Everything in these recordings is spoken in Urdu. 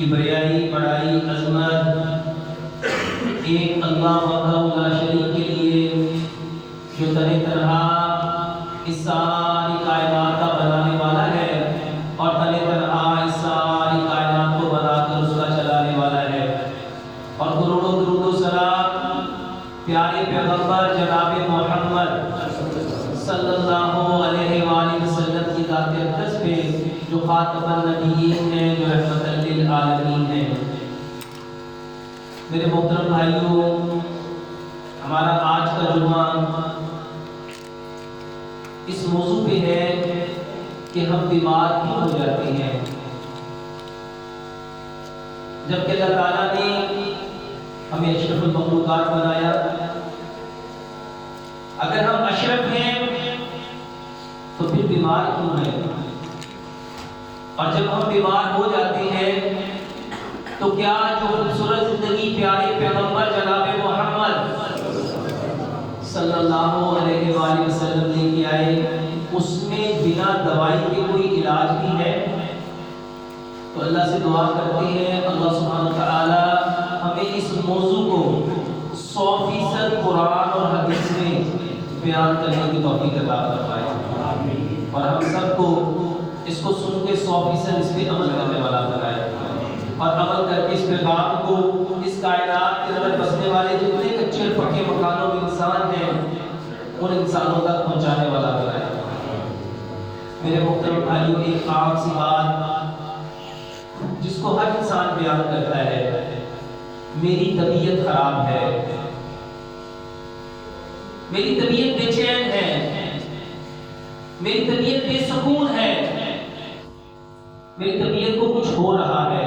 کبریائی بڑائی عظمت ایک اللہ وحدہ لا شریک کے لیے جو طرح اس ساری کائنات کا بنانے والا ہے اور طرح اس ساری کائنات کو بنا کر اس کا چلانے والا ہے، اور کروڑوں درود و سلام پیارے پیغمبر جناب محمد صلی اللہ علیہ وآلہ وسلم کی ذات اقدس پہ جو خاتم النبیین ہیں، جو رحمت للعالمین ہیں۔ میرے محترم بھائیوں، ہمارا آج کا جمعہ اس موضوع پہ ہے کہ ہم بیمار کیوں ہو جاتے ہیں، جبکہ اللہ تعالیٰ نے ہمیں اشرف المخلوقات بنایا۔ اگر ہم اشرف ہیں تو پھر بیمار کیوں ہیں؟ اور جب ہم بیمار ہو جاتے ہیں تو کیا جو خوبصورت زندگی پیارے پیغمبر جناب محمد صلی اللہ علیہ وآلہ وسلم لے کے آئے اس میں بنا دوائی کے کوئی علاج بھی ہے؟ تو اللہ سے دعا کرتے ہیں اللہ سبحانہ وتعالی ہمیں اس موضوع کو 100% قرآن اور حدیث میں بیان کرنے کی توفیق عطا فرمائے، اور ہم سب کو اس کو سن کے 100% اس پہ عمل کرنے والا بنائے، اور عمل کر کے اس پیغام کو اس کائنات کے اندر بسنے والے جتنے کچے پکے مکانوں میں انسان ہیں ان انسانوں تک پہنچانے والا بنائے۔ میرے محترم بھائیوں، ایک عام سی بات جس کو ہر انسان بیان کرتا ہے، میری طبیعت خراب ہے، میری طبیعت بے چین ہے، میری طبیعت بے سکون ہے، میری طبیعت کو کچھ ہو رہا ہے۔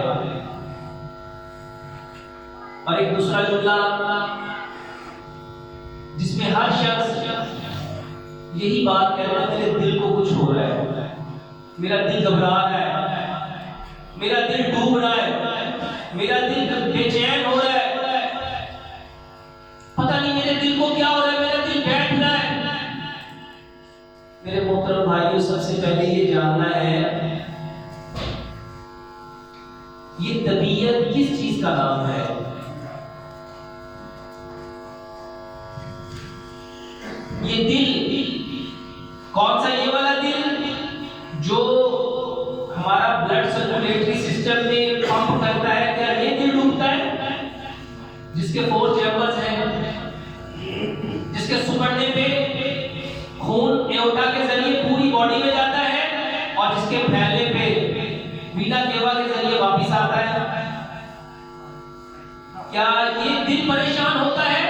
اور ایک دوسرا جملہ جس میں ہر شخص یہی بات کہتا ہے، میرے دل کو کچھ ہو رہا ہے، میرا دل گھبرا رہا ہے، میرا دل ڈوب رہا ہے، میرا دل بے چین ہو رہا ہے، پتہ نہیں میرے دل کو کیا ہو رہا ہے، میرا دل بیٹھ رہا ہے۔ میرے محترم بھائیوں، سب سے پہلے یہ جاننا ہے یہ طبیعت کس چیز کا نام ہے؟ یہ دل کون سا؟ یہ والا دل جو ہمارا بلڈ سرکولیٹری سسٹم میں پمپ کرتا ہے، کیا یہ دل ڈوبتا ہے؟ جس کے 4 چیمبرز ہیں، جس کے سکڑنے پہ خون ایورٹا کے ذریعے پوری باڈی میں جاتا ہے، اور جس کے پھیلنے پہ وینا کیوا کے ذریعے واپس آتا ہے، کیا یہ دل پریشان ہوتا ہے؟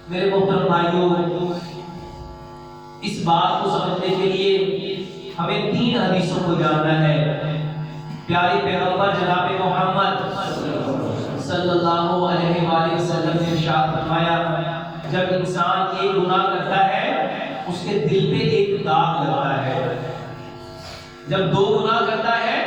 میرے محترم بھائیوں، اس بات کو سمجھنے کے لیے ہمیں 3 حدیثوں کو جاننا ہے۔ پیارے پیغمبر جناب محمد صلی اللہ علیہ وآلہ وسلم نے ارشاد فرمایا، جب انسان ایک گناہ کرتا ہے اس کے دل پہ ایک داغ لگتا ہے، جب 2 گناہ کرتا ہے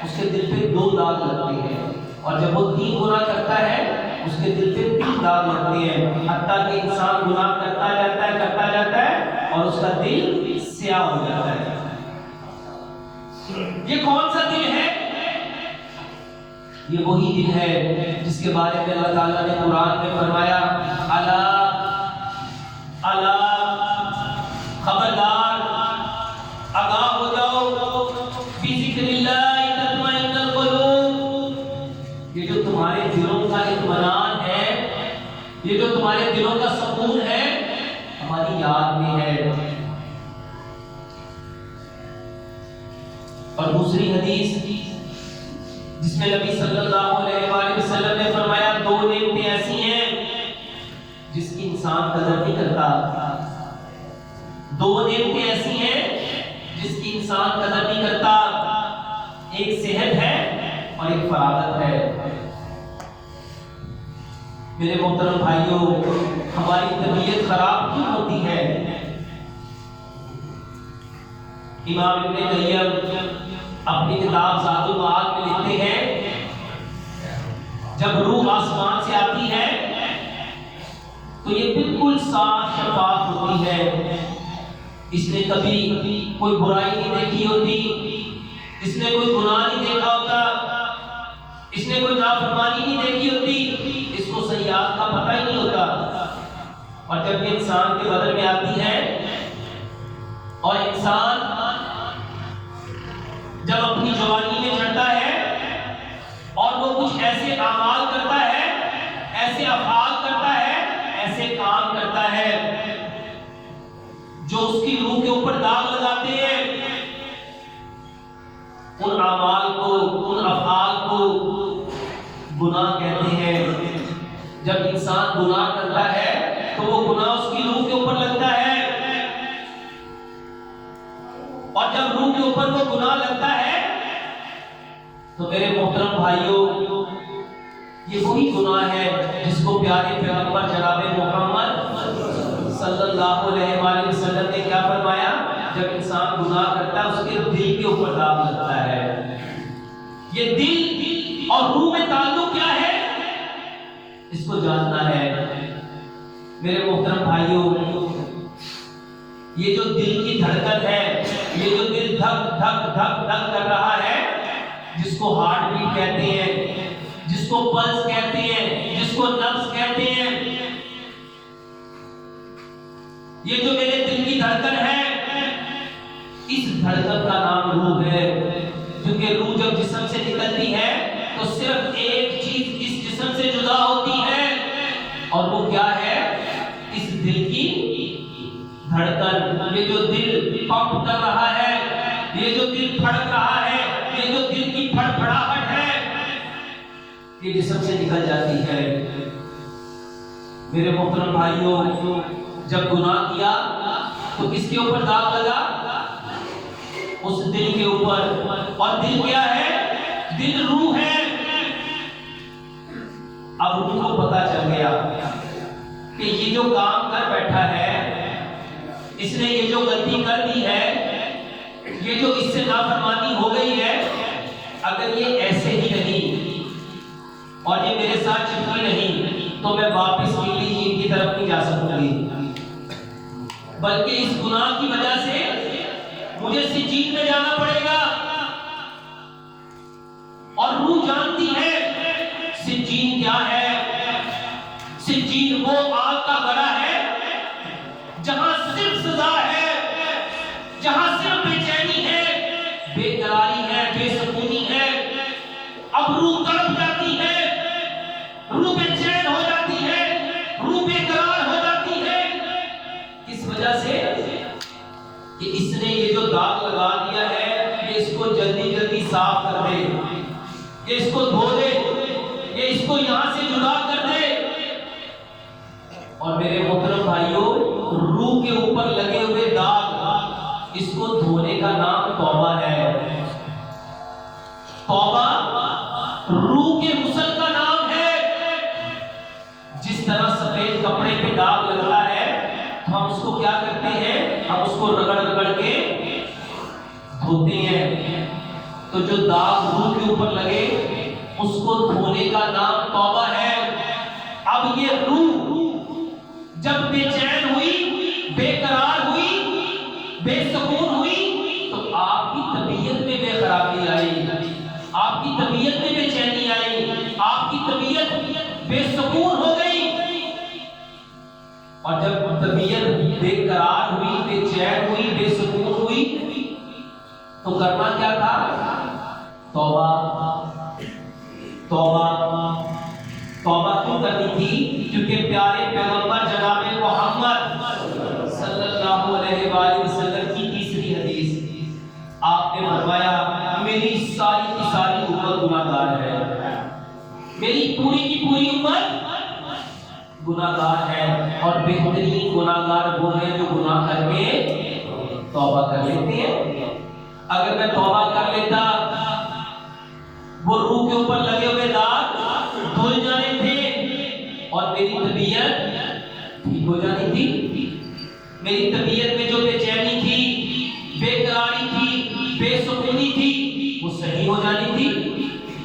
اس کے دل پہ 2 داغ لگتے ہیں، اور جب وہ 3 گناہ کرتا ہے اس کے دل پہ 3 داغ لگتے ہیں، حتیٰ کہ انسان گناہ کرتا جاتا ہے اور اس کا دل سیاہ ہو جاتا ہے۔ یہ کون سا دل ہے؟ یہ وہی دل ہے جس کے بارے میں اللہ تعالیٰ نے قرآن میں فرمایا، الا الا خبردار، آگاہ ہو جاؤ، بذکر اللہ تطمئن القلوب، یہ جو تمہارے دلوں کا اطمینان ہے، یہ جو تمہارے دلوں کا سکون ہے، ہماری یاد میں ہے۔ اور دوسری حدیث جس میں نبی صلی اللہ علیہ وآلہ وسلم نے فرمایا، 2 نعمتیں ایسی ہیں جس کی انسان قدر نہیں کرتا، 2 نعمتیں ایسی ہیں جس کی انسان قدر نہیں کرتا، ایک صحت ہے اور ایک فراغت ہے۔ میرے محترم بھائیوں، ہماری طبیعت خراب کیوں ہوتی ہے؟ امام ابن قیم اپنی کتاب ذات المعاد میں لکھتے ہیں، جب روح آسمان سے آتی ہے تو یہ بالکل صاف شفاف ہوتی ہے، اس نے کبھی کوئی برائی نہیں دیکھی ہوتی، اس نے کوئی گناہ نہیں نافرمانی نہیں دیکھی ہوتی، اس کو سیئات کا پتہ ہی نہیں ہوتا۔ اور جب یہ انسان کے بدن میں آتی ہے اور انسان جب اپنی جوانی میں چڑھتا ہے اور وہ کچھ ایسے اعمال کرتا ہے، ایسے افعال کرتا ہے، ایسے کام کرتا ہے جو اس کی روح کے اوپر داغ لگاتے ہیں، ان اعمال کو، ان افعال کو گناہ کہتے ہیں۔ جب انسان گناہ کرتا ہے تو وہ گناہ اس کی روح کے اوپر لگتا ہے، اور جب روح کے اوپر وہ گناہ لگتا ہے تو میرے محترم بھائیوں، یہ وہی گناہ ہے جس کو پیارے پیغمبر جناب محمد صلی اللہ علیہ وآلہ وسلم نے کیا فرمایا؟ جب انسان گناہ کرتا ہے اس کے دل کے اوپر داغ لگتا ہے۔ یہ دل اور روح میں تعلق کیا ہے اس کو جاننا ہے۔ میرے محترم بھائیوں، یہ جو دل کی دھڑکن ہے، یہ جو دل دھک دھک دھک دھک کر رہا ہے، جس کو ہارٹ بیٹ کہتے ہیں، جس کو پلس کہتے ہیں، جس کو نبض کہتے ہیں، یہ جو میرے دل کی دھڑکن ہے، اس دھڑکن کا نام روح ہے۔ کیونکہ روح جب جسم سے نکلتی ہے تو صرف ایک چیز اس جسم سے جدا ہوتی ہے، اور وہ کیا ہے؟ اس دل کی دھڑکن۔ یہ جو دل پمپ کر رہا ہے، یہ جو دل پھڑک رہا ہے، یہ جو دل کی پھڑپھڑاہٹ ہے، یہ جسم سے نکل جاتی ہے۔ میرے محترم بھائیوں، جب گناہ کیا تو کس کے اوپر داغ لگا؟ اس دل کے اوپر۔ اور دل کیا ہے؟ دل روح ہے۔ اب روح کو پتا چل گیا کہ یہ جو کام کر بیٹھا ہے، اس نے یہ جو غلطی کر دی ہے، یہ جو اس سے نافرمانی ہو گئی ہے، اگر یہ ایسے ہی نہیں اور یہ میرے ساتھ چپکی نہیں تو میں واپس ان کی طرف نہیں جا سکوں گی، بلکہ اس گناہ کی وجہ سے مجھے سجین میں جانا پڑے گا۔ اور روح جانتی ہے سجین کیا ہے۔ سجین وہ آگ کا گڑھا ہے جہاں صرف سزا ہے، جہاں صرف بے چینی ہے، بے قراری ہے، بے سکونی ہے۔ اب روح تڑپ جاتی ہے، روح بے چین ہو جاتی ہے، روح بے قرار ہو جاتی ہے۔ کس وجہ سے؟ کہ اس نے یہ جو داغ لگا دیا ہے، یہ اس کو جلدی جلدی صاف کر دے، یہ اس کو دھو دے، یہ اس کو یہاں سے جدا کر دے۔ اور میرے محترم بھائیوں، روح کے اوپر لگے ہوئے داغ، اس کو دھونے کا نام توبہ ہے۔ توبہ روح کے غسل کا نام ہے۔ جس طرح سفید کپڑے پہ داغ لگتا ہے تو ہم اس کو کیا کرتے ہیں؟ ہم اس کو رگڑ رگڑ کے دھوتے ہیں۔ تو جو داغ روح کے اوپر لگے اس کو دھونے کا نام توبہ ہے۔ اب یہ روح جب بے چین ہوئی، بے قرار ہوئی، بے سکون ہوئی، تو آپ کی طبیعت میں بے خرابی آئی، آپ کی طبیعت میں بے چینی آئی، آپ کی طبیعت بے سکون ہو گئی۔ اور جب طبیعت بے قرار ہوئی، بے چین ہوئی، بے سکون ہوئی، تو کرنا کیا تھا؟ توبہ۔ توبہ توبہ کیوں کرنی تھی؟ کیونکہ پیارے پیغمبر جناب محمد صلی اللہ علیہ وآلہ وسلم کی تیسری حدیث، آپ نے فرمایا میری ساری کی ساری امت گناہ گار ہے، میری پوری کی پوری امت گناہ گار ہے، اور بہترین گناہ گار وہ ہیں جو گناہ کر کے توبہ کر لیتے ہیں۔ اگر میں توبہ کر لیتا، وہ روح کے اوپر لگے ہوئے داغ دھل جانے تھے اور میری طبیعت ٹھیک ہو جانی تھی۔ میری طبیعت میں جو بے چینی تھی، بے قراری تھی، بے سکونی تھی، وہ صحیح ہو جانی تھی۔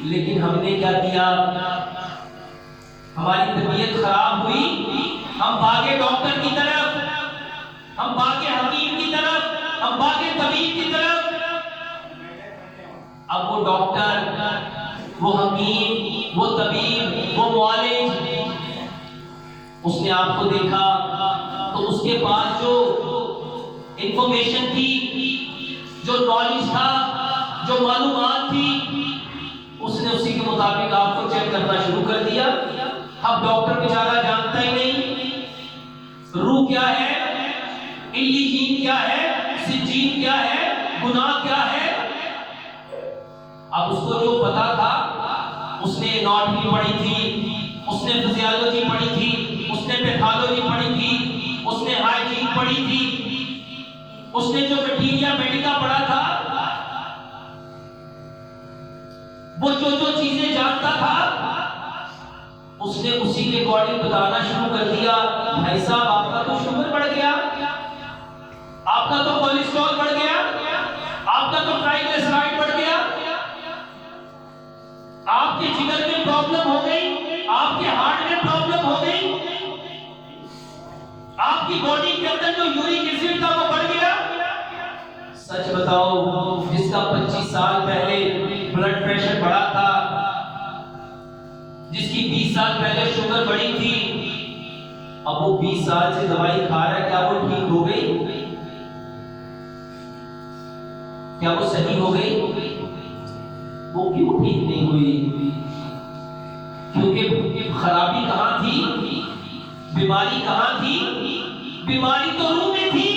لیکن ہم نے کیا کیا؟ ہماری طبیعت خراب ہوئی، ہم بھاگے ڈاکٹر کی طرف، ہم بھاگے حکیم کی طرف، ہم بھاگے طبیب کی طرف۔ اب وہ ڈاکٹر وہ حکیم، وہ طبیب، وہ معالج، اس نے آپ کو دیکھا تو اس کے پاس جو انفارمیشن تھی، جو نالج تھا، جو معلومات تھی، اس نے اسی کے مطابق آپ کو چیک کرنا شروع کر دیا۔ اب ڈاکٹر بیچارہ جانتا ہی نہیں روح کیا ہے، علیین کیا ہے، سجین کیا ہے، گناہ کیا ہے۔ اب اس کو جو پتا تھا، اس نے اناٹمی پڑھی تھی، اس نے فزیالوجی پڑھی تھی، اس نے پیتھالوجی پڑھی تھی، اس نے ہائیجین پڑھی تھی، اس نے جو میٹیریا میڈیکا پڑھا تھا، وہ جو چیزیں جانتا تھا، اس نے اسی کے اکارڈنگ بتانا شروع کر دیا۔ بھائی صاحب، آپ کا تو شوگر بڑھ گیا، آپ کا تو کولیسٹرول بڑھ گیا، آپ کا تو ٹرائیگلیسرائڈ بڑھ گیا، آپ کے جگر میں پرابلم ہو گئی، آپ کے ہارٹ میں پرابلم ہو گئی، آپ کی باڈی کے اندر جو یورک ایسڈ تھا وہ بڑھ گیا۔ سچ بتاؤ، جس کا 25 سال پہلے بلڈ پریشر بڑھا تھا، جس کی 20 سال پہلے شوگر بڑھی تھی، اب وہ 20 سال سے دوائی کھا رہا ہے، کیا وہ ٹھیک ہو گئی؟ کیا وہ صحیح ہو گئی؟ وہ کیوں ٹھیک نہیں ہوئی؟ کیونکہ خرابی کہاں تھی؟ بیماری کہاں تھی؟ بیماری تو روح میں تھی،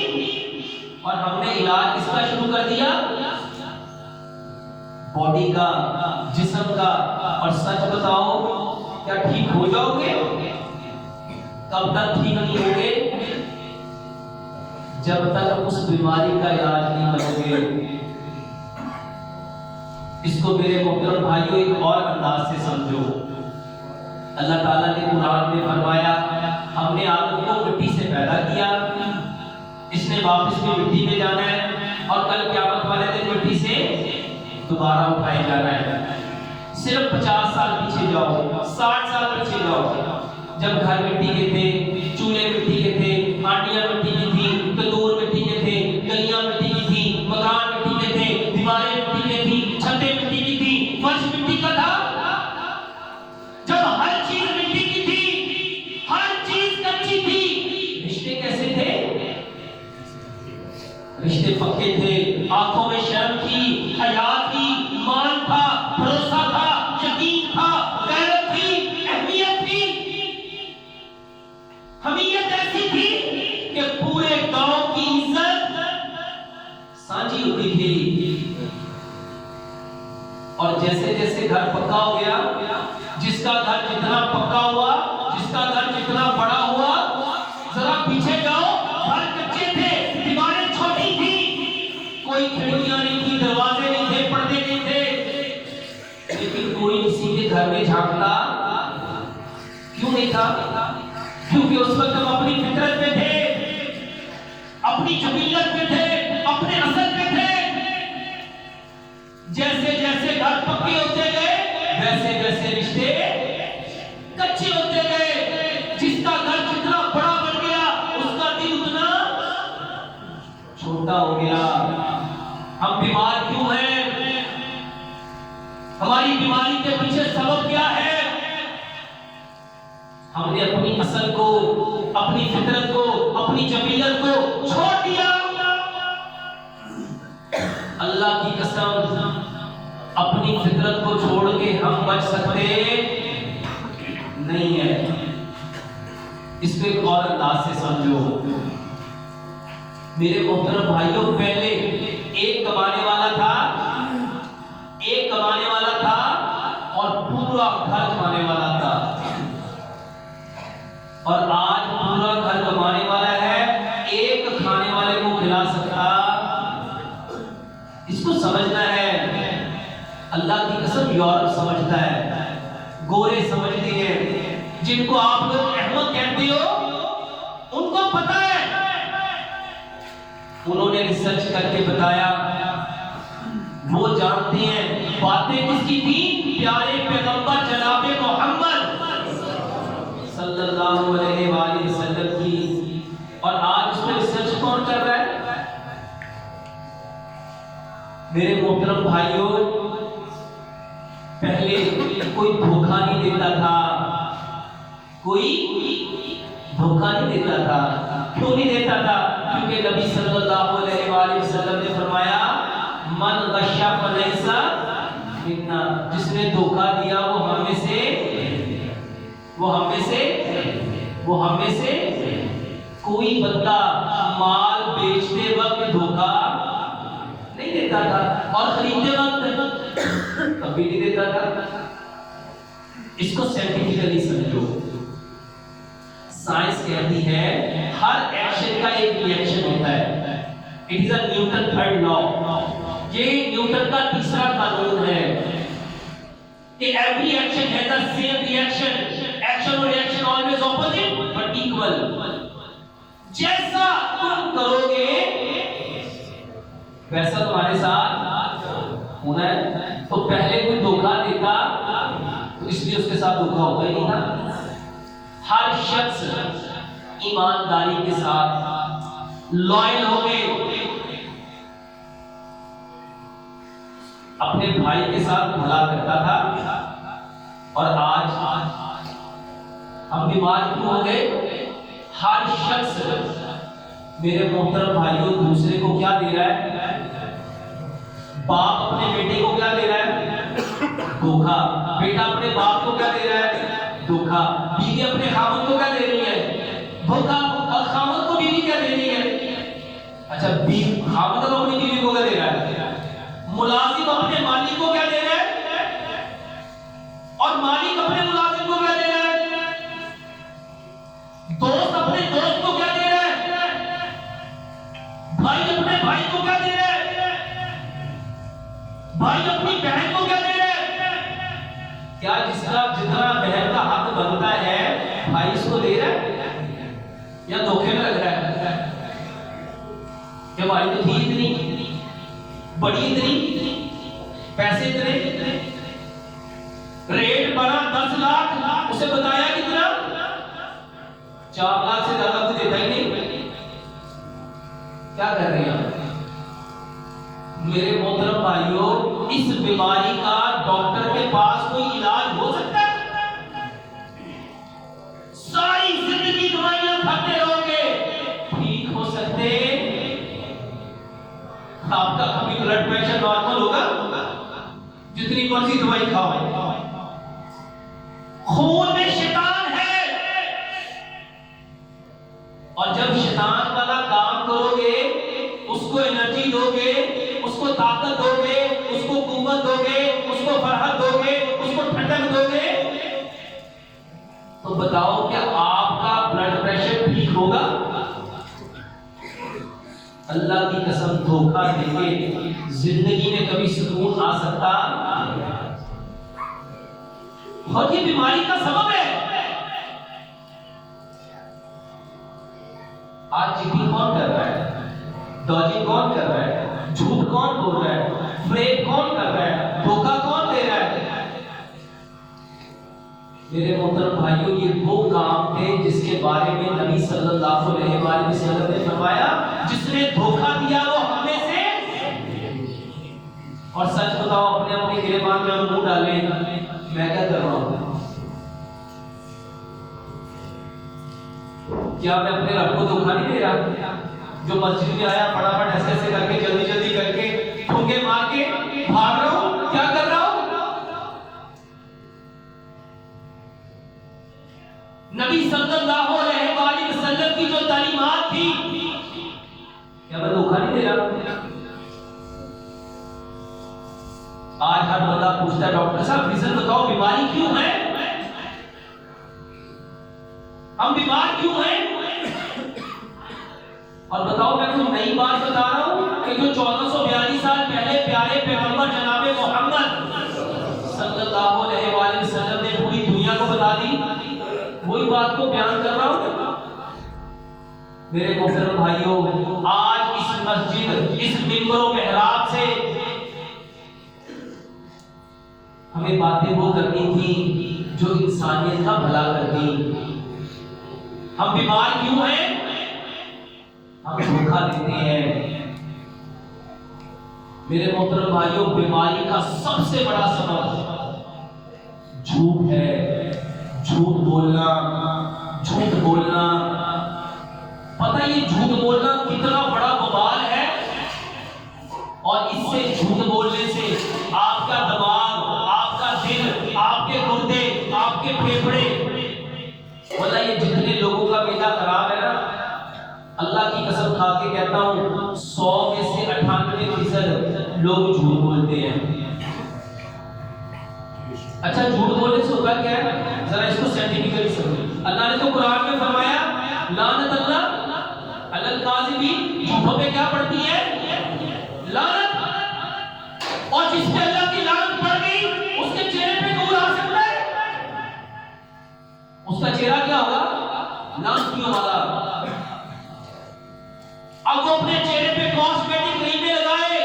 اور ہم نے علاج کس کا شروع کر دیا؟ باڈی کا، جسم کا۔ اور سچ بتاؤ، کیا ٹھیک ہو جاؤ گے؟ کب تک ٹھیک نہیں ہوگے؟ جب تک اس بیماری کا علاج نہیں کرو گے۔ اس کو میرے محترم بھائیوں ایک اور انداز سے سمجھو۔ اللہ تعالیٰ نے قرآن میں فرمایا، ہم نے آدم کو مٹی سے پیدا کیا، اس نے واپس بھی مٹی میں جانا ہے، اور کل قیامت والے دن مٹی سے دوبارہ اٹھائے جانا ہے۔ صرف 50 سال پیچھے جاؤ، 60 سال پیچھے جاؤ، جب گھر مٹی کے تھے، چولہے مٹی کے تھے، ہانڈیاں مٹی کی تھی، تندور مٹی کے تھے، گلیاں مٹی کی تھی، مکان مٹی کے تھے، دیواریں مٹی کی تھی، چھتیں مٹی کی تھی، فرش مٹی کا تھا۔ جب ہر چیز مٹی کی تھی، ہر چیز کچی تھی، رشتے کیسے تھے؟ رشتے پکے تھے، آنکھوں میں شرم تھی، حیا تھی، مان تھا، بھروسہ تھا، یقین تھا، غیرت تھی، اہمیت تھی، حمیت ایسی تھی کہ پورے گاؤں کی عزت سانجی ہوتی تھی۔ اور جیسے جیسے گھر پکا ہو گیا، جس کا گھر جتنا پکا ہوا، جس کا گھر جتنا بڑا ہوا، ذرا پیچھے جاؤ، گھر کچے تھے، دیواریں چھوٹی تھی، کوئی کھڑکیاں نہیں تھی، دروازے نہیں تھے، پردے نہیں تھے، لیکن کوئی کسی کے گھر میں جھانکتا کیوں نہیں تھا؟ کیونکہ اس وقت ہم اپنی فطرت میں تھے، اپنی جبیلت میں تھے، اپنے اصل میں تھے۔ جیسے جیسے گھر پکے ہوتے گئے، ویسے ویسے رشتے کچے ہوتے گئے۔ جس کا گھر جتنا بڑا بن گیا، اس کا دل اتنا چھوٹا ہو گیا۔ ہم بیمار کیوں ہیں؟ ہماری بیماری کے پیچھے سبب کیا ہے؟ ہم نے اپنی اصل کو، اپنی فطرت کو، اپنی جبیلت کو چھوڑ دیا۔ اللہ کی قسم، اپنی فطرت کو چھوڑ کے ہم بچ سکتے نہیں ہیں۔ اس کو ایک اور انداز سے سمجھو میرے محترم بھائیوں، پہلے ایک کمانے والا تھا، ایک کمانے والا تھا اور پورا گھر کمانے والا تھا، اور آج پورا گھر کمانے والا ہے، ایک کھانے والے کو کھلا سکتا۔ اس کو سمجھنا ہے۔ اللہ کی قسم، یورپ سمجھتا ہے، گورے سمجھتے ہیں، جن کو آپ لوگ احمد کہتے ہو، ان کو پتا ہے۔ انہوں نے ریسرچ کر کے بتایا، وہ جانتے ہیں باتیں کس کی تھی؟ پیارے پیغمبر جناب محمد صلی اللہ علیہ وآلہ وسلم کی۔ اور آج اس میں ریسرچ کون کر رہا ہے؟ میرے محترم بھائیوں، پہلے کوئی دھوکہ نہیں دیتا تھا، کوئی دھوکہ نہیں دیتا تھا. کیوں نہیں دیتا تھا؟ کیونکہ نبی صلی اللہ علیہ وآلہ وسلم نے فرمایا من غش فلیس منا، جس نے دھوکہ دیا وہ ہم میں سے کوئی بندہ مال بیچتے وقت دھوکہ نہیں دیتا تھا اور خریدتے وقت کبھی نہیں دیتا تھا. اس کو سائنٹیفکلی سمجھو. سائنس کہتی ہے ہر ایکشن کا ایک ری ایکشن ہوتا ہے. It is a Newton third law. یہ نیوٹن کا تیسرا قانون ہے کہ every action has a same reaction. Action اور reaction always opposite but equal. جیسا تم کرو گے ویسا تمہارے ساتھ ہونا ہے. تو پہلے کوئی دھوکہ دیتا تو اس لیے اس کے ساتھ دھوکہ ہوتا ہی نہیں تھا. ہر شخص ایمانداری کے ساتھ لائل ہو گئے، اپنے بھائی کے ساتھ بھلا کرتا تھا. اور آج ہم بیمار کیوں ہو گئے؟ ہر شخص میرے محترم بھائیوں دوسرے کو کیا دے رہا ہے؟ باپ اپنے بیٹے کو کیا دے رہا ہے؟ دھوکہ. بیٹا اپنے باپ کو کیا دے رہا ہے؟ دھوکہ. بیوی اپنے خاوند کو کیا دے رہی ہے؟ دھوکہ. اور خاوند کو بیوی کیا دے رہی ہے؟ اچھا خاوند اپنی بیوی کو کیا دے رہا ہے؟ ملازم اپنے مالک کو کیا دے رہا ہے؟ اور مالک اپنے ملازم کو کیا دے رہا ہے؟ دوست اپنے دوست کو کیا دے رہا ہے؟ بھائی اپنے بھائی کو کیا دے رہا ہے؟ بھائی اپنی بہن کو کیا دے رہا ہے؟ کیا جس کا جتنا بہن کا حق بنتا ہے بھائی اس کو دے رہا ہے یا دھوکے میں لگ رہا ہے؟ کہ بھائی تو تھی اتنی بڑی، اتنی پیسے اتنے، ریٹ بڑا 10 لاکھ، اسے بتایا کتنا 4 لاکھ سے زیادہ تو دیتا ہی نہیں. کیا کر رہے ہیں میرے محترم بھائیوں؟ اس بیماری کا ڈاکٹر کے پاس کوئی علاج ہو سکتا ہے؟ ساری زندگی دوائیاں کھاتے رہو گے ٹھیک ہو سکتے؟ آپ کا کبھی بلڈ پریشر نارمل ہوگا جتنی مرضی دوائی کھاؤ. خون میں شیطان ہے اور جب شیطان والا کام کرو گے اس کو انرجی دو گے، اس کو طاقت دو گے، اس کو قوت دو گے، اس کو فرحت دو گے، اس کو ٹھنڈک دو گے، تو بتاؤ کیا آپ کا بلڈ پریشر ٹھیک ہوگا؟ اللہ کی قسم دھوکہ دے کے زندگی میں کبھی سکون آ سکتا؟ اور یہ بیماری کا سبب ہے. آج چیٹنگ کون کر رہا ہے؟ ڈاجنگ کون کر رہا ہے؟ جھوٹ کون بول رہا ہے؟ فریب کون کر رہا ہے؟ دھوکہ کون دے رہا ہے؟ میرے محترم بھائیوں یہ وہ کام تھے جس کے بارے میں نبی صلی اللہ علیہ وآلہ وسلم نے فرمایا جس نے دھوکہ دیا وہ ہم میں سے. اور سچ بتاؤ اپنے گریبان میں منہ ڈالیں میں کیا کر رہا ہوں؟ کیا میں اپنے رب کو دھوکہ نہیں دے رہا؟ جو مسجد میں آیا فٹافٹ ایسے ایسے کر کے جلدی کر کے ٹھونکے مار کے بھاگ رہا ہوں، کیا کر رہا ہوں؟ نبی صلی اللہ علیہ وآلہ وسلم کی جو تعلیمات تھی کیا میں دھوکہ نہیں دے رہا؟ آج ہر بندہ پوچھتا ہے ڈاکٹر صاحب ریزن بتاؤ بیماری کیوں ہے؟ ہم بیمار کیوں ہیں؟ اور بتاؤ میں کوئی نئی بات بتا رہا ہوں کہ جو 1442 سال پہلے پیارے پیغمبر جناب محمد صلی اللہ علیہ وآلہ وسلم نے پوری دنیا کو بتا دی وہی بات کو بیان کر رہا ہوں. میرے محترم بھائیوں آج اس مسجد اس منبر و محراب سے ہمیں باتیں وہ کرنی تھی جو انسانیت کا بھلا کرتی. ہم بیمار کیوں ہیں؟ ہم دھوکہ دیتے ہیں. میرے محترم بھائیوں بیماری کا سب سے بڑا سبب جھوٹ ہے، جھوٹ بولنا، جھوٹ بولنا. پتہ یہ جھوٹ بولنا کتنا بڑا وبال ہے، اور اس سے جھوٹ بولنے سے آپ کا دماغ، آپ کا دل، آپ کے گردے، آپ کے پھیپھڑے، واللہ یہ جتنے لوگوں کا بیٹا خراب ہے نا، اللہ کی قسم کھا کے کہتا ہوں 100 میں سے 98% لوگ جھوٹ بولتے ہیں. اچھا جھوٹ بولنے سے ہوگا کیا ہے؟ ذرا اس کو سائنٹیفکلی سمجھیں. اللہ نے تو قرآن میں فرمایا لعنت اللہ علی الکاذبین، جھوٹوں پہ کیا پڑتی ہے؟ لعنت. اور جس پہ اللہ کی لعنت پڑ گئی اس کے چہرے پہ نور آ سکتا ہے؟ اس کا چہرہ کیا ہوگا؟ لعنتیوں والا. اب وہ اپنے چہرے پہ کاسمیٹک کریمیں لگائے،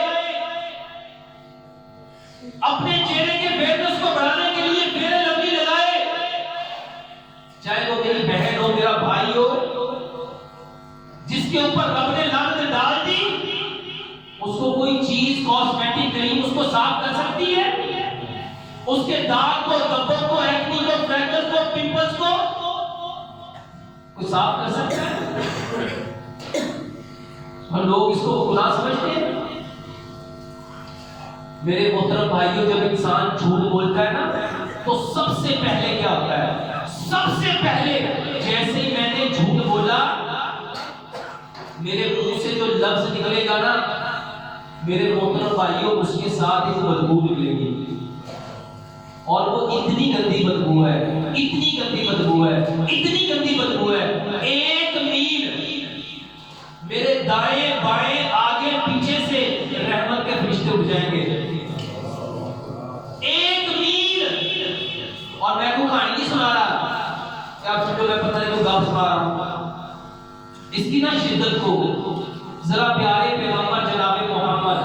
اپنے چہرے کے فیئرنس کو بڑھانے کے لیے فیئر اینڈ لولی لگائے، چاہے وہ میری بہن ہو، میرا بھائی ہو، جس کے اوپر رب نے لعنت ڈال دی، اس کو کوئی چیز کاسمیٹک کریم اس کو صاف کر سکتی ہے؟ اس کے داغ کو، دبوں کو، ایکنی کو، فریکلز کو، پمپلز کو کوئی صاف کر سکتا ہے؟ اور لوگ اس کو گناہ سمجھتے ہیں. میرے محترم بھائیوں، جب انسان جھوٹ بولتا ہے نا تو سب سے پہلے کیا ہوتا ہے؟ سب سے پہلے جیسے ہی میں نے جھوٹ بولا، میرے منہ سے جو لفظ نکلے گا نا میرے محترم بھائیوں، اس کے ساتھ ایک بدبو نکلے گی، اور وہ اتنی گندی بدبو ہے، اتنی گندی بدبو ہے، اتنی گندی بدبو ہے، 1 میل میرے دائیں بائیں آگے پیچھے سے رحمت کے فرشتے اٹھ جائیں گے. 1 میل. اور میں کو کہانی نہیں سنا رہا کہ آپ سمجھو میں پتہ نہیں تو گاپ سنا رہا ہوں. اس کی نا شدت کو ذرا پیارے پیغمبر جناب محمد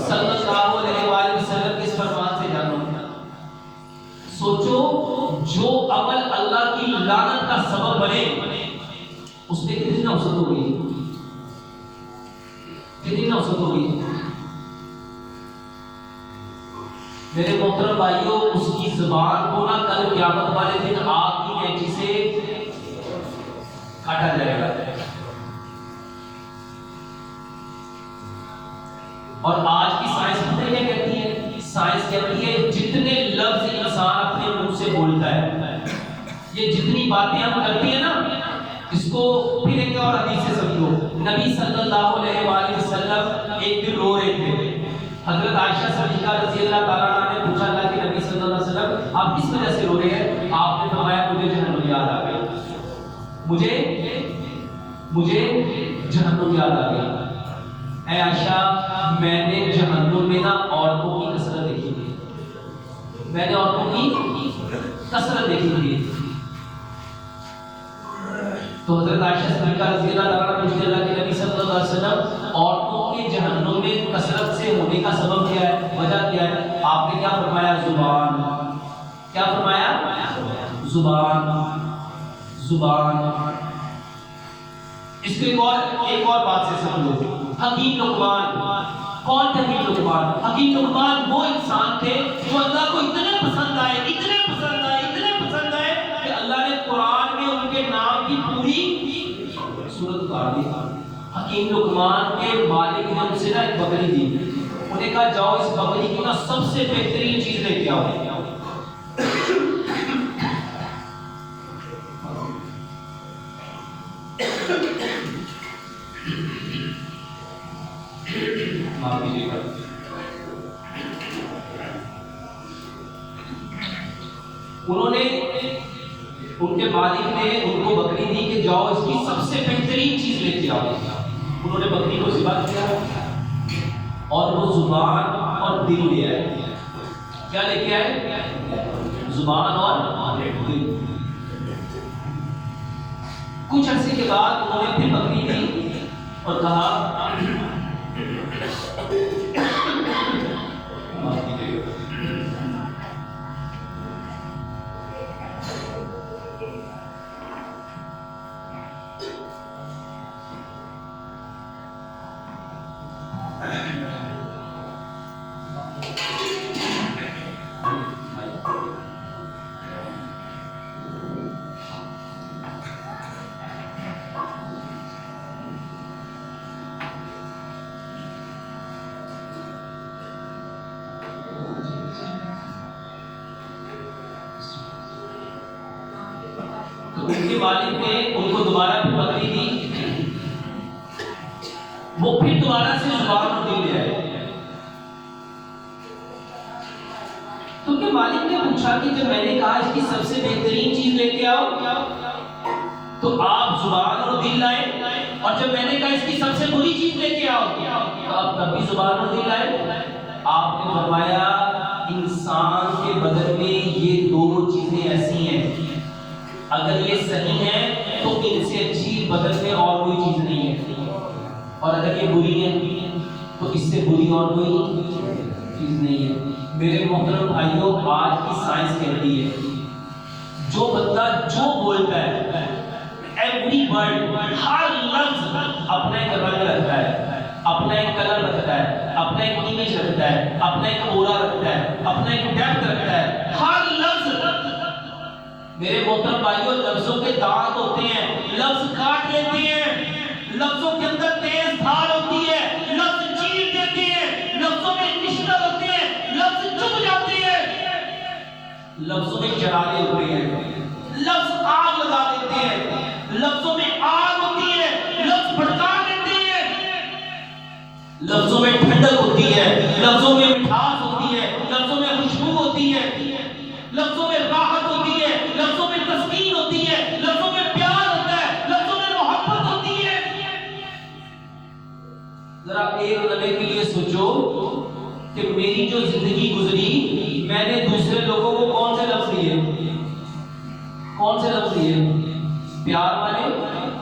صلی اللہ علیہ وآلہ وسلم کے اس فرمان سے جانو. سوچو جو عمل اللہ کی لعنت کا سبب بنے اس میں کتنی نفست ہوگی، کتنی نفست ہوگی. میرے محترم بھائیوں، اس کی زبان کو نہ کل قیامت والے دن آگ کی کینچی سے کاٹا جائے گا. اور آج کی سائنس پتہ کیا کہتی ہے؟ سائنس کہتی ہے جتنے لفظ انسان اپنے منہ سے بولتا ہے، یہ جتنی باتیں ہم کرتے ہیں نا، اس کو پھر ایک اور حدیث سے سمجھو. نبی صلی اللہ علیہ وآلہ وسلم ایک دن رو رہے تھے. حضرت عائشہ صدیقہ رضی اللہ تعالیٰ عنہ نے پوچھا اللہ کے نبی صلی اللہ علیہ وسلم آپ کس وجہ سے رو رہے ہیں؟ آپ نے فرمایا مجھے جہنم یاد آ گئی، مجھے جہنم یاد آ گئی. اے عائشہ، میں نے جہنم میں نا عورتوں کی کثرت دیکھی تھی، میں نے عورتوں کی کثرت دیکھی تھی. تو حضرت عائشہ صدیقہ رضی اللہ تعالیٰ عنہ پوچھتے اللہ کے نبی صلی اللہ علیہ وسلم عورتوں کے جہنم میں کثرت سے ہونے کا سبب کیا ہے، وجہ کیا ہے؟ آپ نے کیا فرمایا؟ زبان. کیا فرمایا؟ زبان. زبان. اس کو ایک اور بات سے سمجھو. حکیم لقمان. کون تھے حکیم لقمان؟ حکیم لقمان وہ انسان تھے جو اللہ کو اتنے پسند آئے، اتنے پسند آئے، اتنے پسند آئے کہ اللہ نے قرآن میں ان کے نام کی پوری سورت اتار دی. حکیم لقمان کے مالک نے ان سے نا ایک بکری دی. انہیں کہا جاؤ اس بکری کی نا سب سے بہترین چیز لے کے آؤ. معاف کیجیے گا. انہوں نے، ان کے مالک نے ان کو بکری دی کہ جاؤ اس کی سب سے بہترین چیز لے کے آؤ. انہوں نے بکری کو ذبح کیا اور وہ زبان اور دل لے آئے. کیا لے کے آئے؟ زبان اور دل. کچھ عرصے کے بعد انہوں نے پھر بکری دی اور کہا تو ان کے والد نے ان کو دوبارہ پھر بکری دی، وہ پھر دوبارہ سے زبان اور دل لے آئے۔ تو ان کے والد نے پوچھا کہ جب میں نے کہا اس کی سب سے بہترین چیز لے کے آؤ تو آپ زبان اور دل لائے، اور جب میں نے کہا اس کی سب سے بری چیز لے کے آؤ تو آپ تب بھی زبان اور دل لائے۔ آپ نے فرمایا انسان کے بدن میں یہ دو چیزیں ایسی ہیں، اگر یہ صحیح ہیں تو ان سے اچھی بدن میں اور کوئی چیز نہیں ہے، اور اگر یہ بری ہے تو اس سے بری اور کوئی چیز نہیں ہے۔ میرے محترم بھائیوں، آج کی سائنس کہتی ہے جو بندہ جو بولتا ہے ایوری ورڈ، ہر لفظ اپنا ایک رنگ رکھتا ہے، اپنا ایک کلر رکھتا ہے، اپنا ایک امیج رکھتا ہے، اپنا ایک اورا رکھتا ہے، اپنا ایک ڈیپتھ رکھتا ہے۔ ہر لفظ، میرے محترم بھائیوں، لفظوں کے دانت ہوتے ہیں، لفظ کاٹ لیتے ہیں، لفظوں کے اندر تیز دھار ہوتی ہے، لفظ چیر دیتے ہیں، لفظوں میں نشتر ہوتے ہیں، لفظ چپ جاتے ہیں، لفظوں میں چراغے ہوتے ہیں، لفظ آگ لگا دیتے ہیں، لفظوں میں آگ ہوتی ہے، لفظ بھڑکا دیتے ہیں، لفظوں میں ٹھنڈک ہوتی ہے، لفظوں میں مٹھاس ہوتی ہے، لفظوں میں خوشبو ہوتی ہے، لفظوں میں راحت ہوتی ہے، لفظوں میں تسکین ہوتی ہے، لفظوں میں پیار ہوتا ہے، لفظوں میں محبت ہوتی ہے۔ ذرا ایک لمحے کے لیے سوچو کہ میری جو زندگی گزری، میں نے دوسرے لوگوں کو کون سے لفظ دیے؟ کون سے لفظ دیے؟ پیار والے،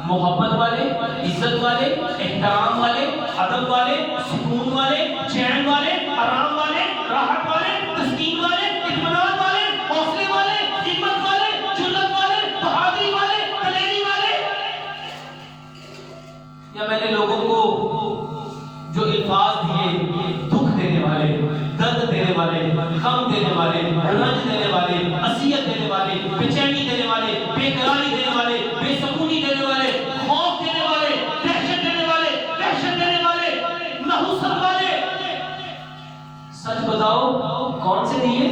محبت والے، عزت والے، احترام والے، ادب والے، سکون والے، چین والے، آرام والے، راحت والے، تسکین والے، اطمینان والے، حوصلے والے، ہمت والے، جرأت والے، بہادری والے، دلیری والے۔ یا میں نے لوگوں کو جو الفاظ دیے، دکھ دینے والے، درد دینے والے، غم دینے والے، رنج دینے والے، اذیت دینے والے، بے چینی دینے والے، بے قراری دینے والے، بے سکونی دینے والے، خوف دینے والے، دہشت دینے والے، وحشت دینے والے، نحوست والے، سچ بتاؤ کون سے دیے؟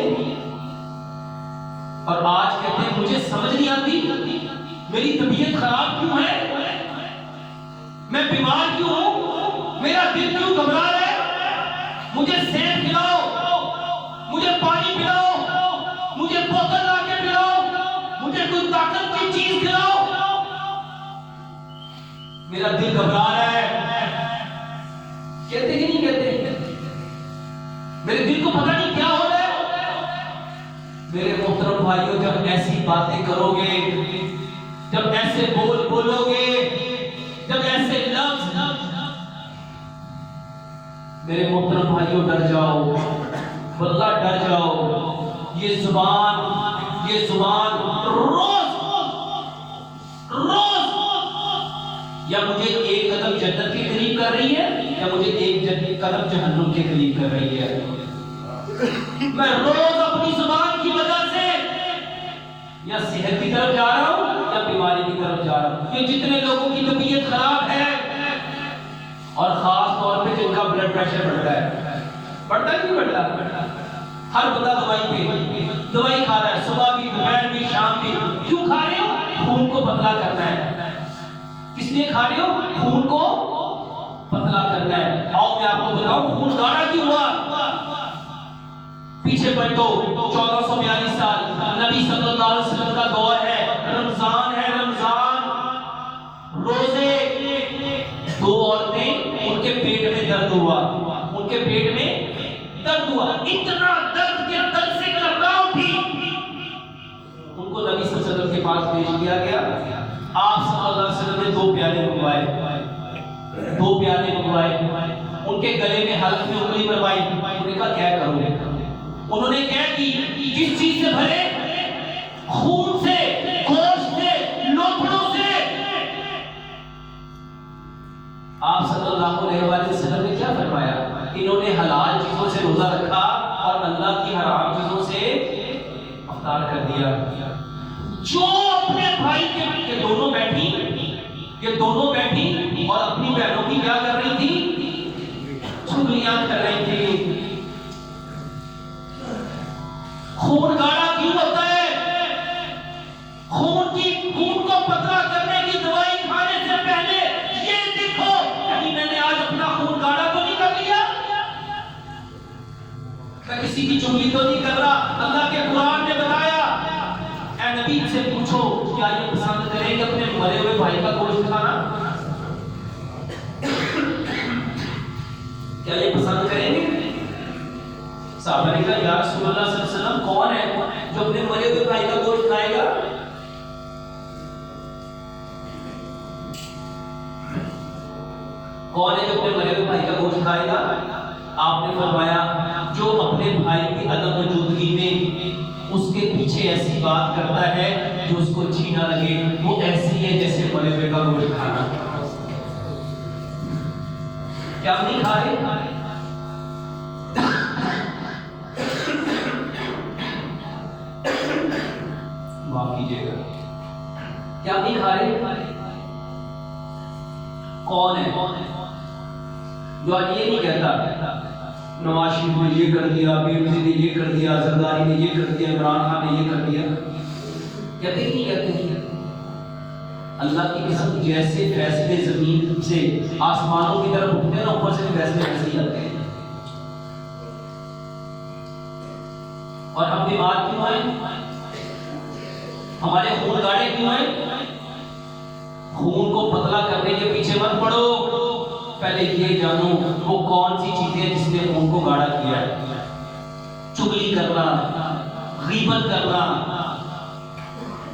اور آج کہتے ہیں مجھے سمجھ نہیں آتی، میری طبیعت خراب کیوں ہے، میں بیمار کیوں ہوں، میرا دل کیوں گھبرا رہا ہے، مجھے سیب کھلاؤ، مجھے پانی پلاؤ، مجھے بوتل لا کے پلاؤ، مجھے کوئی طاقت کی چیز کھلاؤ، میرا دل گھبرا رہا ہے۔ کہتے کہ نہیں کہتے؟ میرے دل کو پتہ نہیں کیا ہو رہا ہے۔ میرے محترم بھائیوں، جب ایسی باتیں کرو گے، جب ایسے بول بولو گے، جب ایسے لفظ، میرے محترم بھائیوں ڈر جاؤ، واللہ ڈر جاؤ۔ یہ زبان روز یا مجھے ایک قدم جنت کے قریب کر رہی ہے، یا مجھے ایک قدم جہنم کے قریب کر رہی ہے۔ میں روز اپنی زبان کی وجہ سے یا صحت کی طرف جا رہا ہوں یا بیماری کی طرف جا رہا ہوں۔ یہ جتنے لوگوں کی طبیعت خراب ہے، اور خاص طور پہ جن کا بلڈ پریشر بڑھتا ہے، بڑھتا ہے نہیں بڑھتا؟ ہر بندہ دوائی کھا رہا ہے، صبح بھی، دوپہر بھی، شام بھی۔ کیوں کھا رہے ہو؟ خون کو پتلا کرنا ہے۔ کس لیے کھا رہے ہو؟ خون کو پتلا کرنا ہے۔ آؤ میں آپ کو بتاؤں خون گاڑھا کیوں ہوا۔ پیچھے پلٹو، 1442 سال نبی صلی اللہ علیہ وسلم کا دور ہے، رمضان ہے، رمضان، روزے، دو عورتیں، ان کے پیٹ میں درد ہوا، ان کے پیٹ میں درد ہوا، اتنا درد کے درد سے گھبراہٹ اٹھی، ان کو نبی صلی اللہ علیہ وسلم کے پاس پیش کیا گیا۔ آپ صلی اللہ علیہ وسلم نے 2 پیالے منگوائے، ان کے گلے میں حلق میں انگلی مروائی، انہوں نے کہا کیا کروں؟ انہوں نے کہا کہ کس چیز سے بھرے؟ خون سے، گوشت سے، لوتھڑوں سے۔ آپ صلی اللہ علیہ وسلم نے کیا فرمایا؟ انہوں نے حلال چیزوں سے روزہ رکھا اور اللہ کی حرام چیزوں سے افطار کر دیا۔ جو اپنے بھائی کے دونوں بیٹھی اور اپنی بہنوں کی کیا کر رہی تھی؟ چگلیاں کر رہی تھی۔ خون گاڑھا کیوں ہوتا ہے؟ خون میں کسی کی چغلی تو نہیں کر رہا، اللہ کے قرآن نے بتایا۔ اے نبی سے پوچھو کیا یہ پسند کریں گے اپنے مرے ہوئے بھائی کا گوشت کھانا؟ کیا یہ پسند کریں گے؟ صحابہ نے کہا یا رسول اللہ صلی اللہ علیہ وسلم کون ہے جو اپنے مرے ہوئے بھائی کا گوشت کھائے گا؟ کون ہے جو اپنے مرے ہوئے بھائی کا گوشت کھائے گا؟ آپ نے فرمایا جو اپنے بھائی کی عدم موجودگی میں اس کے پیچھے ایسی بات کرتا ہے جو اس کو اچھی نہ لگے، وہ ایسی ہے جیسے مرے ہوئے کا گوشت کھانا۔ کیا ہم نہیں کھا رہے؟ معاف کیجیے گا، کیا ہم نہیں کھا رہے؟ کون ہے جو آج یہ نہیں کہتا نواز شریف نے یہ کر دیا، بیوزی نے یہ کر دیا، زرداری نے یہ کر دیا، عمران خان نے یہ کر دیا؟ کہتے ہی نہیں کہتے۔ اللہ کی قسم جیسے فیصلے زمین سے آسمانوں کی طرف اٹھتے ہیں نا، اوپر سے فیصلے ایسے ہی آتے ہیں۔ اور ہم بیمار کیوں ہیں؟ ہمارے خون گاڑے کیوں ہیں؟ خون کو پتلا کرنے کے پیچھے مت پڑو، پہلے یہ جانو وہ کون سی چیزیں جس نے خون کو گاڑا کیا ہے۔ چغلی کرنا، غیبت کرنا،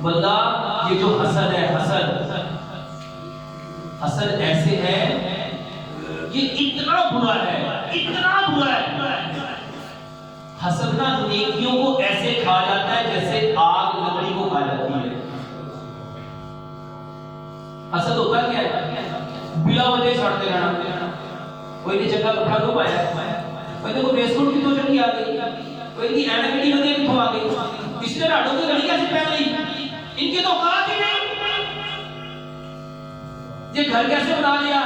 بندہ یہ جو حسد ہے، حسد ایسے ہے، یہ اتنا برا ہے، اتنا برا ہے۔ حسد نہ نیکیوں کو ایسے کھا جاتا ہے جیسے آگ لکڑی کو کھا جاتی ہے۔ حسد ہوتا کیا ہے؟ بلا وجہ چھاڑتے رہنا، کوئی نہیں چنگا کپڑا کیوں پایا، کوئی دیکھو بیسکٹ کتوں چنگی آ گئی، کوئی کی اینک کٹی بدی کتوں آ گئی، اس نے راڈوں کی گھڑی کیسے پہن لی، ان کی تو اوقات ہی نہیں، یہ گھر کیسے بنا لیا،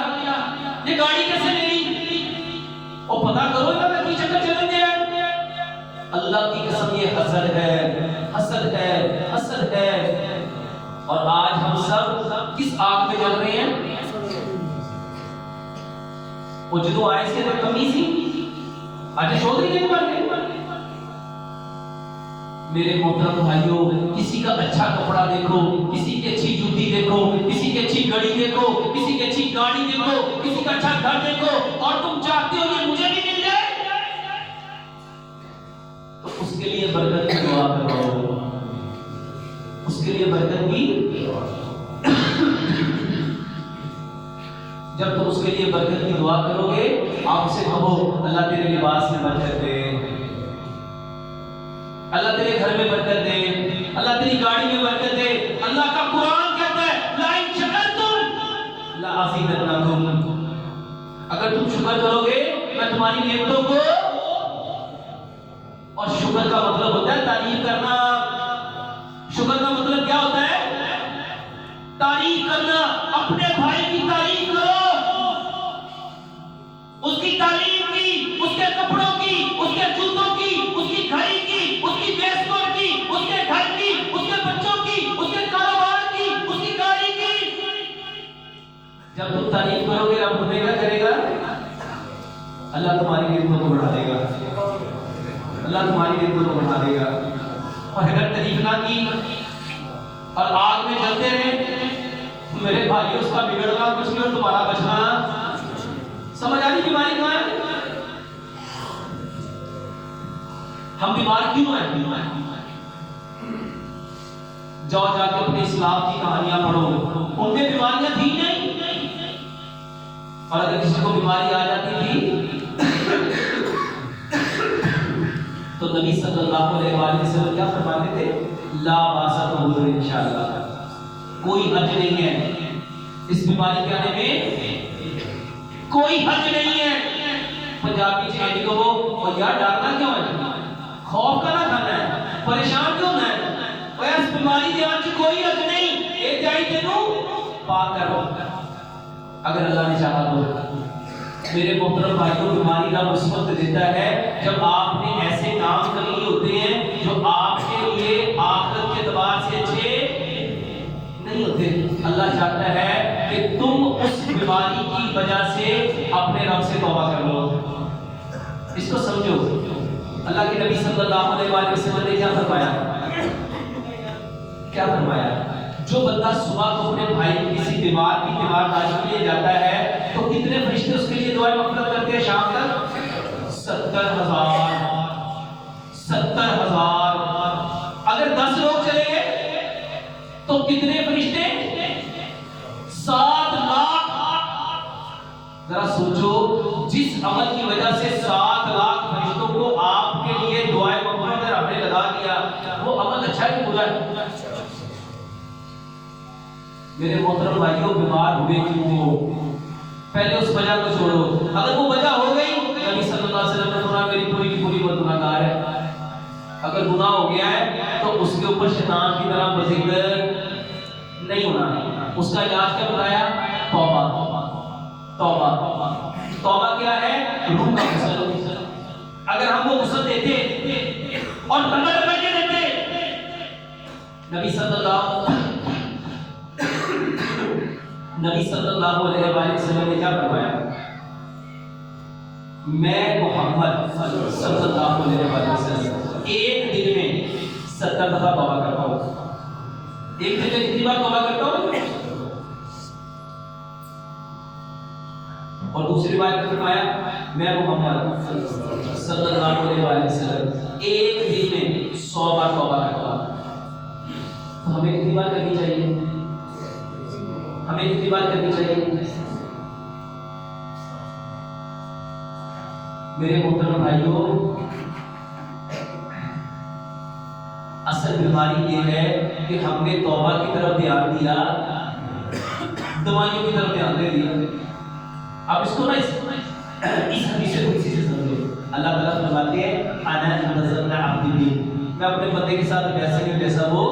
یہ گاڑی کیسے لے لی، اور پتہ کرو انہوں نے کی چکر چلیں گے۔ اللہ کی قسم یہ حسد ہے، حسد ہے، حسد ہے۔ اور آج ہم سب کس آگ میں جل رہے ہیں؟ وہ جدو آئے سے تو کمی سی، آج چودھری کے بن گئے۔ میرے محترم بھائیوں، کسی کا اچھا کپڑا دیکھو، کسی کی اچھی جوتی دیکھو، کسی کی اچھی گھڑی دیکھو، کسی کی اچھی گاڑی دیکھو، کسی کا اچھا گھر دیکھو، اور تم چاہتے ہو یہ مجھے بھی مل جائے، تو اس کے لیے برکت کی دعا کرو، اس کے لیے برکت کی۔ جب تم اس کے لیے برکت کی دعا کرو گے، آپ سے کہو اللہ تیرے لباس میں برکت دے، اللہ تیرے گھر میں برکت دے، اللہ تیری گاڑی میں برکت دے۔ اللہ کا قرآن کہتا ہے لَئِن شَكَرْتُمْ لَأَزِيدَنَّكُمْ، اگر تم شکر کرو گے میں تمہاری نعمتوں کو، اور شکر کا مطلب ہوتا ہے تعریف کرنا۔ شکر کا مطلب کیا ہوتا ہے؟ تعریف کرنا۔ اپنے بھائی کی تعریف کرو، اس کی تعلیم کی، اس کے کپڑوں کی، اس کے جوتوں کی، اس کی گھڑی کی، اس کی بیسکٹ کی، اس کے گھر کی، اس کے بچوں کی، اس کے کاروبار کی، اس کی گاڑی کی۔ جب تم تعریف کرو گے رب تمہیں کیا کرے گا؟ اللہ تمہاری نعمتوں کو بڑھا دے گا، اللہ تمہاری نعمتوں کو بڑھا دے گا۔ اور اگر تعریف نہ کی اور آگ میں جلتے رہے، میرے بھائی اس کا بگڑنا کچھ نہیں اور تمہارا بچنا، سمجھ آ رہی بیماری کہاں ہے؟ ہم بیمار کیوں ہیں؟ جاؤ جا کے اپنے اسلام کی کہانیاں پڑھو، ان میں بیماریاں تھیں نہیں، اور اگر کسی کو بیماری آ جاتی تھی تو نبی صلی اللہ علیہ وسلم کیا فرماتے تھے؟ لا باس بہ انشاءاللہ، کوئی حرج نہیں ہے اس بیماری کے آنے میں، کوئی حرج نہیں ہے۔ پنجابی چینی کو وہ یار ڈرنا کیوں ہے؟ خوف کا نہ کھانا ہے، پریشان کیوں نہ ہے؟ وہ اس بیماری کے آنے کوئی حرج نہیں، ایک جائی تینوں پاک کرو اگر اللہ نے چاہا تو۔ میرے محترم بھائیوں، بیماری کا مصیبت دیتا ہے جب آپ نے ایسے کام کر لیے ہوتے ہیں جو آپ کے لیے آخرت کے اعتبار سے اچھے نہیں ہوتے۔ اللہ چاہتا ہے کہ تم اس بیماری کی وجہ سے اپنے رب سے توبہ کر لو، اس کو سمجھو۔ اللہ اللہ کے نبی صلی اللہ علیہ وآلہ وسلم نے کیا فرمایا؟ کیا فرمایا؟ جو بندہ صبح کو اپنے بھائی کسی بیمار کی تیمارداری کے لیے جاتا ہے تو کتنے فرشتے اس کے لیے دعائیں مغفرت کرتے ہیں شام تک؟ 70,000. 70,000. اگر 10 لوگ چلے گئے تو کتنے فرشتے؟ 7 لاکھ. ذرا سوچو، جس عمل کی وجہ سے 7 لاکھ فرشتوں کو آپ کے لیے دعائیں مغفرت آپ نے لگا دیا، وہ عمل اچھا ہے کہ برا ہے؟ میرے محترم بھائیوں، بیمار ہوئے کیوں ہو، پہلے اس وجہ کو چھوڑو. اگر وہ وجہ ہو گئی، نبی صلی اللہ علیہ وسلم نے فرمایا میری پوری کی پوری بد گناہگار ہے. اگر گناہ ہو گیا ہے تو اس کے اوپر شیطان کی طرح بزدل نہیں ہونا. اس کا علاج کیا بتایا؟ توبہ. توبہ. توبہ کیا ہے؟ روح کا غسل. اگر ہم وہ غسل دیتے اور لگا کے دیتے، نبی صلی اللہ علیہ وآلہ وسلم نے کیا فرمایا؟ میں محمد صلی اللہ علیہ وآلہ وسلم ایک دن میں 70 دفعہ توبہ کرتا ہوں. ایک دن میں کتنی بار توبہ کرتا ہوں؟ اور دوسری بات میں فرمایا میں محمد صلی اللہ علیہ وآلہ وسلم ایک دن میں 100 بار توبہ کرتا ہوں. تو ہمیں کتنی بار کرنی چاہیے؟ ہمیں کتنی بار کرنی چاہیے؟ میرے محترم بھائیوں، اصل بیماری یہ ہے کہ ہم نے توبہ کی طرف دھیان دیا، دوائیوں کی طرف دھیان دے دیا. اب اس کو نا اس حدیث سے سمجھو. اللہ تعالیٰ فرماتے ہیں انا نظرنا عبدی بھی، میں اپنے بندے کے ساتھ ویسے ہی جیسا وہ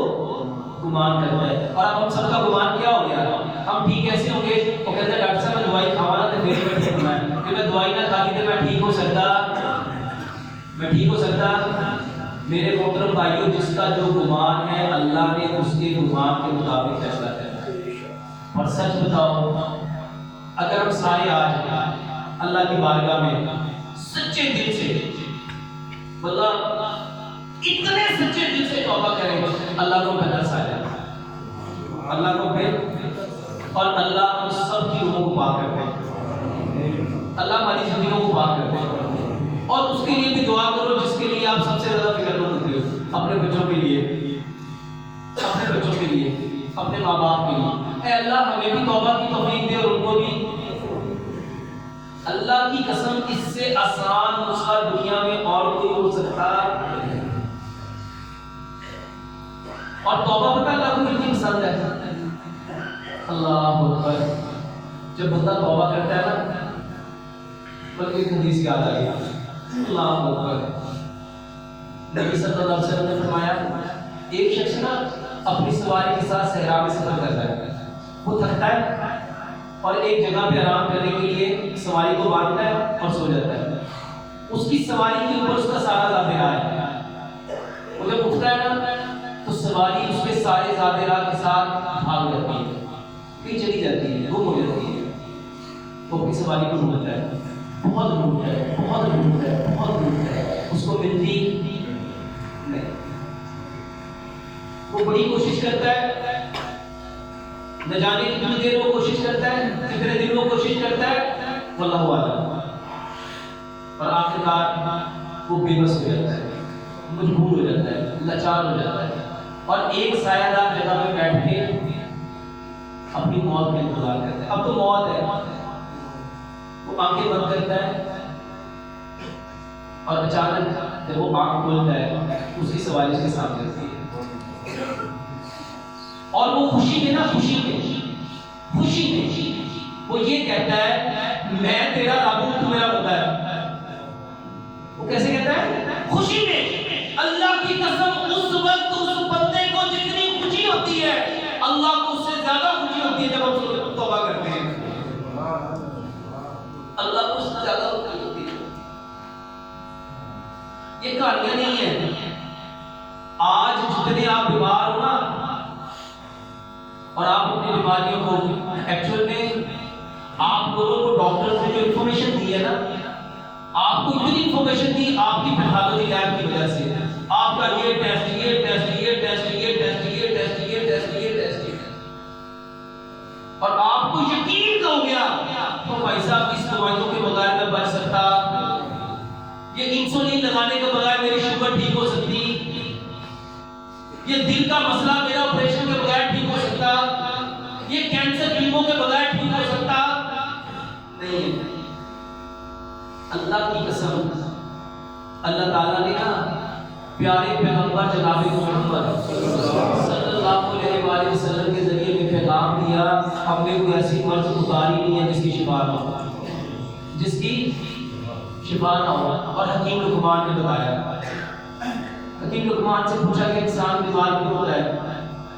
گمان کرتا ہے. اور اب ہم سب کا گمان کیا ہو گیا؟ ہم ٹھیک کیسے ہوں گے؟ وہ کہتے ہیں ڈاکٹر صاحب میں دوائی کھاوا نا تو پھر میں ٹھیک ہونا ہے، کہ میں دوائی نہ کھاتی تو میں ٹھیک ہو سکتا. میرے محترم بھائیوں، جس کا جو گمان ہے اللہ نے اس کے گمان کے مطابق فیصلہ کرنا ہے. اور سچ بتاؤ، اگر ہم سارے آج اللہ کی بارگاہ میں سچے دل سے، اللہ اتنے سچے دل سے توبہ کریں، اللہ کو ترس آ جائے. اللہ کو پھر اور اللہ ہم سب کی روحوں کو پاک کرتے ہیں. اللہ ہماری زندگیوں کو پاک کرتے ہیں. اور اس کے لیے بھی دعا کرو جس کے لیے آپ سب سے زیادہ فکر مند ہوتے ہو، اپنے بچوں کے لیے، اپنے ماں باپ کے لیے. اے اللہ ہمیں بھی توبہ کی توفیق دے اور ان کو بھی. اللہ کی قسم اس سے آسان نسخہ دنیا میں اور کوئی ہو سکتا. اور توبہ پتہ اللہ کو کتنی پسند ہے. اللہ اکبر. جب بندہ توبہ کرتا ہے نا، بلکہ ایک حدیث یاد آ گئی. اللہ اکبر. نبی صلی اللہ علیہ وسلم نے فرمایا ایک شخص نا اپنی سواری کے ساتھ صحرا میں سفر کرتا ہے. وہ تھکتا ہے اور ایک جگہ پہ آرام کرنے کے لیے سواری کو باندھتا ہے اور سو جاتا ہے. اس کی سواری کے اوپر اس کا سارا ذاتِ راہ ہے. وہ جب اٹھتا ہے نا تو سواری اس کے سارے ذاتِ راہ کے ساتھ بھاگ جاتی ہے، کہیں چلی جاتی ہے، گم ہو جاتی ہے. وہ اپنی سواری کو ڈھونڈتا ہے، بہت ڈھونڈتا ہے، اس کو ملتی نہیں. وہ بڑی کوشش کرتا ہے، نہ جانے کتنی دیر وہ کوشش کرتا ہے، کتنے دن وہ کوشش کرتا ہے، واللہ اعلم. اور آخرکار وہ بے بس ہو جاتا ہے، مجبور ہو جاتا ہے، لاچار ہو جاتا ہے، اور ایک سایہ دار جگہ پہ بیٹھ کے اپنی موت کا انتظار کرتا ہے. اب تو موت ہے. وہ آنکھیں بند کرتا ہے اور اچانک جب وہ آنکھ کھولتا ہے اس کی سواری اس کے سامنے ہوتی ہے. اور وہ خوشی میں وہ یہ کہتا ہے میں تیرا رب ہوں، تو میرا بندہ ہے. وہ کیسے کہتا ہے؟ خوشی میں. اللہ کی قسم اس وقت اس بندے کو جتنی خوشی ہوتی ہے اللہ کو اس سے زیادہ خوشی ہوتی ہے جب ہم توبہ کرتے ہیں. اللہ کو اس سے زیادہ خوشی ہوتی ہے. یہ کہانیاں نہیں ہیں. آج جتنے آپ بیمار ہو نا اور آپ اپنی بیماریوں کو ایکچوئل میں آپ لوگوں کو ڈاکٹر نے جو انفارمیشن دی ہے نا، آپ کو اتنی انفارمیشن دی آپ کی پیتھالوجی لیب کی یہ دل کا مسئلہ میرا آپریشن کے بغیر ٹھیک ہو سکتا، یہ کینسر ٹیموں کے بغیر ٹھیک ہو سکتا نہیں ہے۔ اللہ کی قسم، اللہ تعالیٰ نے نا پیارے پیغمبر جناب محمد صلی اللہ علیہ وآلہ وسلم کے ذریعے میں پیغام دیا، ہم نے کوئی ایسی مرض اتاری نہیں ہے جس کی شفا نہ ہو، جس کی شفا نہ ہو۔ اور حکیم لقمان نے بتایا، حکیم لقمان سے پوچھا کہ انسان بیمار کیوں ہوتا ہے؟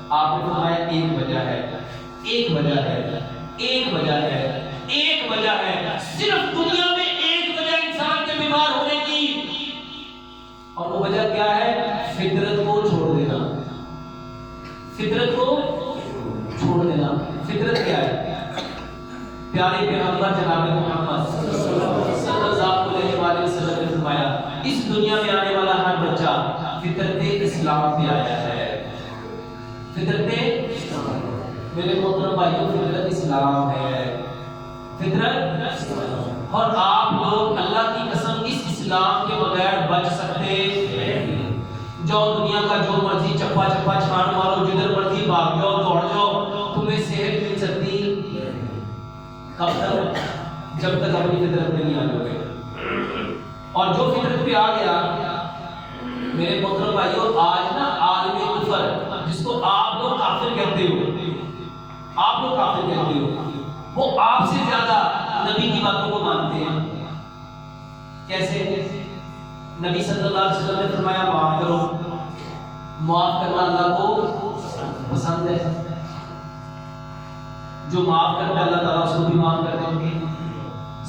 آپ نے فرمایا ایک وجہ ہے، ایک وجہ ہے، ایک وجہ ہے، ایک وجہ ہے، صرف دنیا میں ایک وجہ انسان کے بیمار ہونے کی، اور وہ وجہ کیا ہے؟ فطرت کو چھوڑ دینا، فطرت کو چھوڑ دینا۔ فطرت کیا ہے؟ پیارے پیغمبر جناب محمد صلی اللہ علیہ وآلہ وسلم نے فرمایا اس دنیا میں آنے والا ہر بچہ فطرت اسلام پہ آیا ہے، فطرت میرے محترم بھائیوں فطرت اسلام ہے، فطرت۔ اور آپ لوگ اللہ کی قسم اس اسلام کے بغیر بچ سکتے؟ جو دنیا کا جو مرضی چپا چپا چھان مارو، جدھر مرضی بھاگ جاؤ، دوڑ جاؤ، تمہیں صحت مل سکتی کب تک؟ جب تک اپنی فطرت میں نہیں آ جاؤ گے۔ اور جو فطرت پہ آ گیا میرے محترم بھائیوں، آج نا عالم کفر جس کو آپ لوگ کافر کہتے ہو، آپ لوگ کافر کہتے ہو، وہ آپ سے زیادہ نبی کی باتوں کو مانتے ہیں۔ کیسے؟ نبی صلی اللہ علیہ وسلم نے فرمایا معاف کرو، معاف کرنا اللہ کو پسند ہے، جو معاف کرتا ہے اللہ تعالیٰ اس کو بھی معاف کر دیں گے۔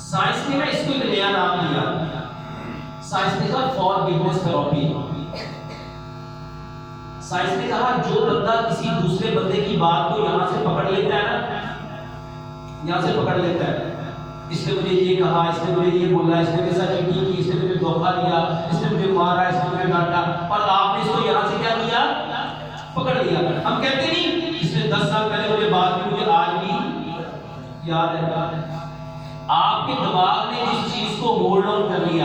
سائنس نے نا اس کو ایک نیا نام دیا، سائنس نے کہا فارگیونیس تھراپی۔ سائنس نے کہا جو بندہ کسی دوسرے بندے کی بات کو یہاں سے پکڑ لیتا ہے نا، یہاں سے پکڑ لیتا ہے، اس نے مجھے یہ کہا، اس نے مجھے یہ بولا، اس نے میرے ساتھ چیٹنگ کی، اس نے مجھے دھوکہ دیا، اس نے مجھے مارا، اس نے مجھے ڈانٹا، اور آپ نے اس کو یہاں سے کیا کیا؟ پکڑ لیا۔ ہم کہتے نہیں اس نے 10 سال پہلے مجھے بات کی، مجھے آج بھی یاد ہے۔ آپ کے دماغ نے جس چیز کو ہولڈ آن کر لیا